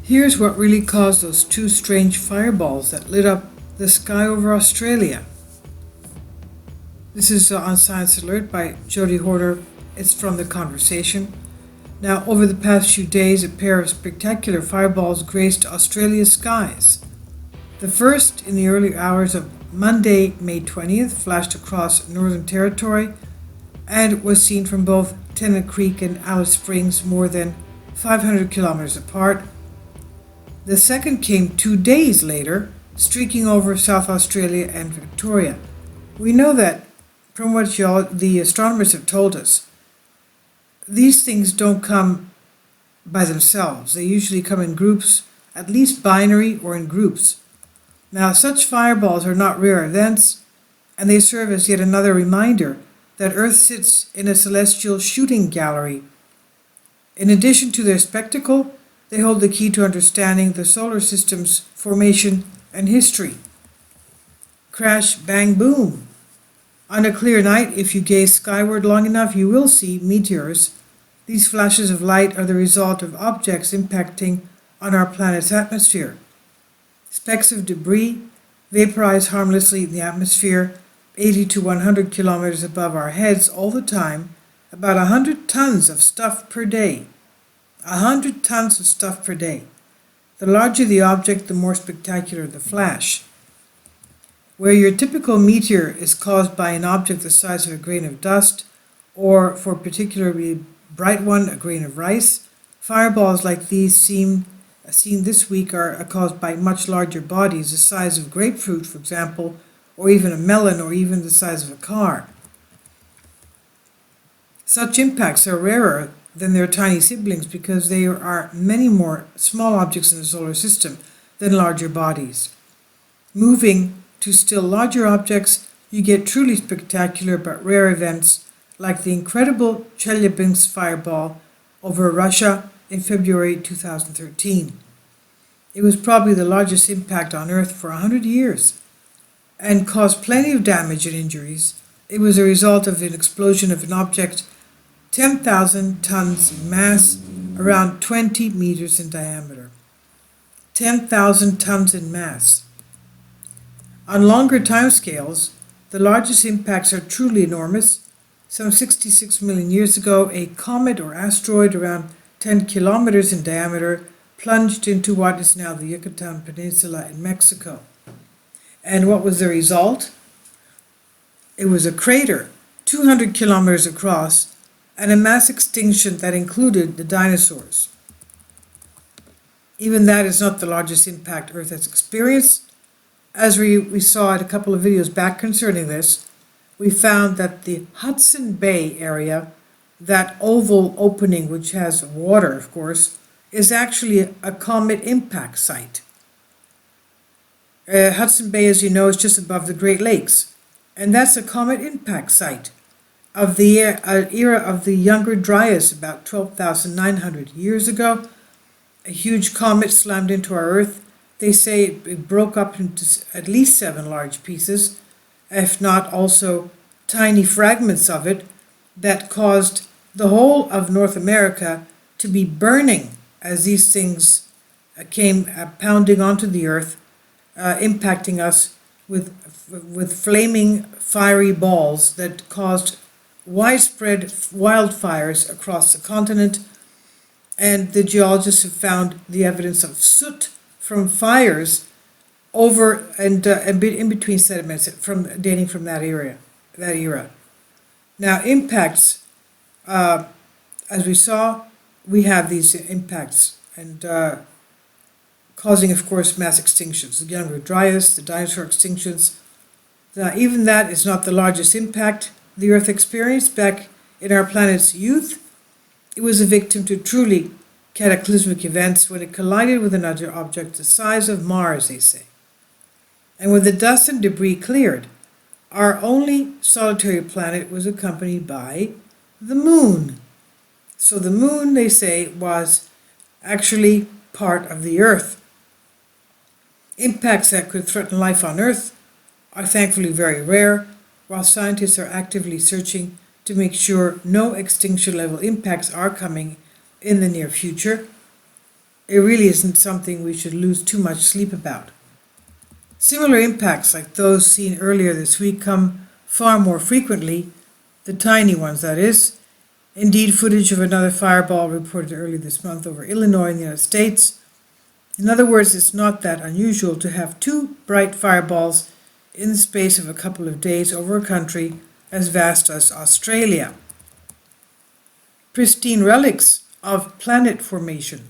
Here's what really caused those two strange fireballs that lit up the sky over Australia. This is on Science Alert by Jody Horder. It's from The Conversation. Now, over the past few days, a pair of spectacular fireballs graced Australia's skies. The first, in the early hours of Monday, May 20th, flashed across Northern Territory and was seen from both Tennant Creek and Alice Springs, more than 500 kilometers apart. The second came 2 days later, streaking over South Australia and Victoria. We know that, from what the astronomers have told us, these things don't come by themselves. They usually come in groups, at least binary or in groups. Now, such fireballs are not rare events, and they serve as yet another reminder that Earth sits in a celestial shooting gallery. In addition to their spectacle, they hold the key to understanding the solar system's formation and history. Crash, bang, boom. On a clear night, if you gaze skyward long enough, you will see meteors. These flashes of light are the result of objects impacting on our planet's atmosphere. Specks of debris vaporize harmlessly in the atmosphere, 80 to 100 kilometers above our heads all the time, about 100 tons of stuff per day. 100 tons of stuff per day. The larger the object, the more spectacular the flash. Where your typical meteor is caused by an object the size of a grain of dust, or for a particularly bright one, a grain of rice, fireballs like these seen this week are caused by much larger bodies, the size of grapefruit, for example, or even a melon, or even the size of a car. Such impacts are rarer than their tiny siblings because there are many more small objects in the solar system than larger bodies. Moving to still larger objects, you get truly spectacular but rare events like the incredible Chelyabinsk fireball over Russia in February 2013. It was probably the largest impact on Earth for 100 years and caused plenty of damage and injuries. It was a result of an explosion of an object 10,000 tons in mass, around 20 meters in diameter. 10,000 tons in mass. On longer timescales, the largest impacts are truly enormous. Some 66 million years ago, a comet or asteroid around 10 kilometers in diameter plunged into what is now the Yucatan Peninsula in Mexico. And what was the result? It was a crater 200 kilometers across and a mass extinction that included the dinosaurs. Even that is not the largest impact Earth has experienced. As we saw in a couple of videos back concerning this, we found that the Hudson Bay area, that oval opening which has water, of course, is actually a comet impact site. Hudson Bay, as you know, is just above the Great Lakes, and that's a comet impact site of the era of the Younger Dryas, about 12,900 years ago. A huge comet slammed into our Earth. They say it broke up into at least 7 large pieces, if not also tiny fragments of it, that caused the whole of North America to be burning as these things came pounding onto the Earth, impacting us with flaming, fiery balls that caused widespread wildfires across the continent. And the geologists have found the evidence of soot from fires over and in between sediments dating from that era. Now, impacts, as we saw, we have these impacts and causing, of course, mass extinctions. The Younger Dryas, the dinosaur extinctions. Now, even that is not the largest impact the Earth experienced back in our planet's youth. It was a victim to truly cataclysmic events when it collided with another object the size of Mars, they say. And when the dust and debris cleared, our only solitary planet was accompanied by the Moon. So the Moon, they say, was actually part of the Earth. Impacts that could threaten life on Earth are thankfully very rare, while scientists are actively searching to make sure no extinction level impacts are coming in the near future. it really isn't something we should lose too much sleep about. Similar impacts like those seen earlier this week come far more frequently, the tiny ones that is. Indeed, footage of another fireball reported early this month over Illinois in the United States. In other words, it's not that unusual to have two bright fireballs in the space of a couple of days over a country as vast as Australia. Pristine relics of planet formation.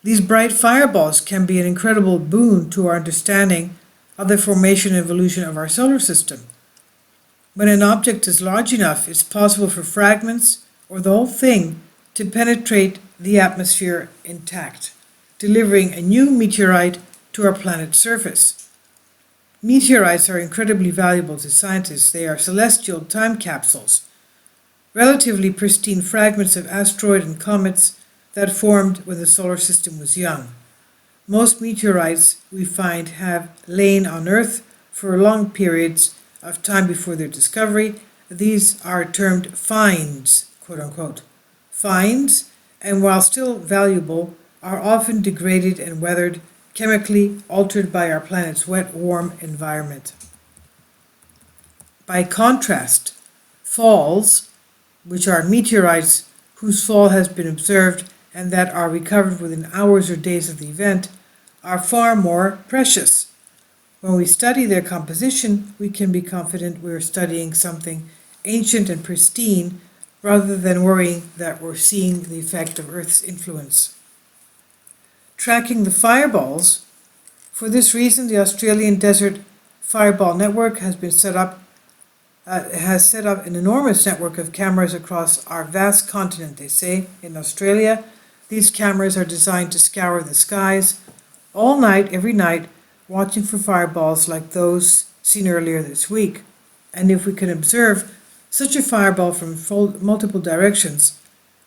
These bright fireballs can be an incredible boon to our understanding of the formation and evolution of our solar system. When an object is large enough, it's possible for fragments or the whole thing to penetrate the atmosphere intact, delivering a new meteorite to our planet's surface. Meteorites are incredibly valuable to scientists. They are celestial time capsules, relatively pristine fragments of asteroids and comets that formed when the solar system was young. Most meteorites we find have lain on Earth for long periods of time before their discovery. These are termed finds, quote unquote. Finds, and while still valuable, are often degraded and weathered, chemically altered by our planet's wet, warm environment. By contrast, falls, which are meteorites whose fall has been observed and that are recovered within hours or days of the event, are far more precious. When we study their composition, we can be confident we are studying something ancient and pristine rather than worrying that we're seeing the effect of Earth's influence. Tracking the fireballs. For this reason, the Australian Desert Fireball Network has set up an enormous network of cameras across our vast continent, they say, in Australia. These cameras are designed to scour the skies all night, every night, watching for fireballs like those seen earlier this week. And if we can observe such a fireball from multiple directions,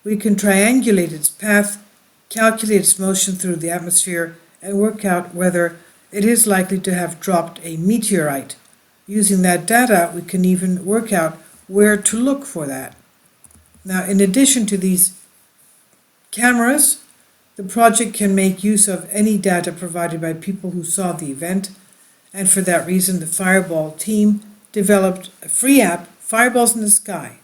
we can triangulate its path, calculate its motion through the atmosphere, and work out whether it is likely to have dropped a meteorite. Using that data, we can even work out where to look for that. Now, in addition to these cameras, the project can make use of any data provided by people who saw the event, and for that reason, the Fireball team developed a free app, Fireballs in the Sky.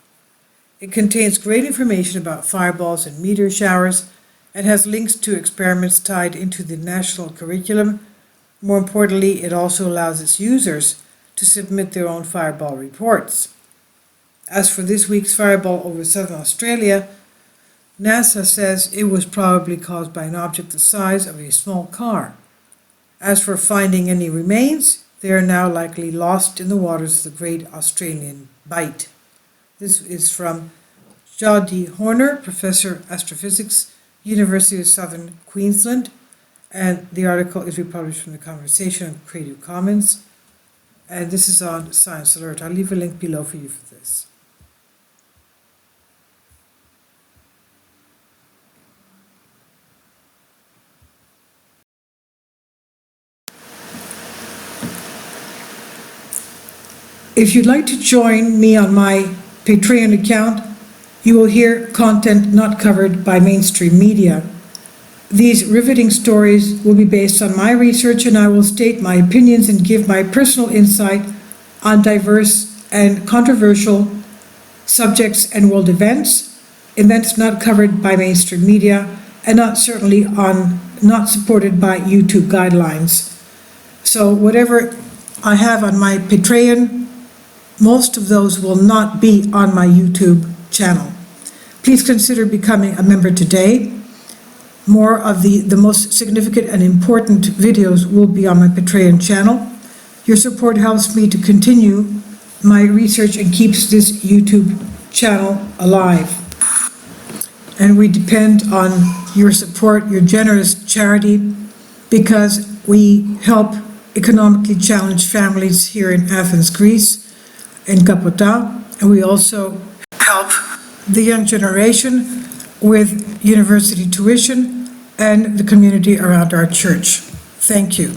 It contains great information about fireballs and meteor showers, and has links to experiments tied into the national curriculum. More importantly, it also allows its users to submit their own fireball reports. As for this week's fireball over southern Australia, NASA says it was probably caused by an object the size of a small car. As for finding any remains, they are now likely lost in the waters of the Great Australian Bight. This is from Jody Horner, Professor Astrophysics, University of Southern Queensland, and the article is republished from the Conversation on Creative Commons, and this is on Science Alert. I'll leave a link below for you for this. If you'd like to join me on my Patreon account, you will hear content not covered by mainstream media. These riveting stories will be based on my research, and I will state my opinions and give my personal insight on diverse and controversial subjects and world events not covered by mainstream media, and not supported by YouTube guidelines. So whatever I have on my Patreon, most of those will not be on my YouTube channel. Please consider becoming a member today. More of the most significant and important videos will be on my Patreon channel. Your support helps me to continue my research and keeps this YouTube channel alive. And we depend on your support, your generous charity, because we help economically challenged families here in Athens, Greece, in Kapota, and we also help the young generation with university tuition and the community around our church. Thank you.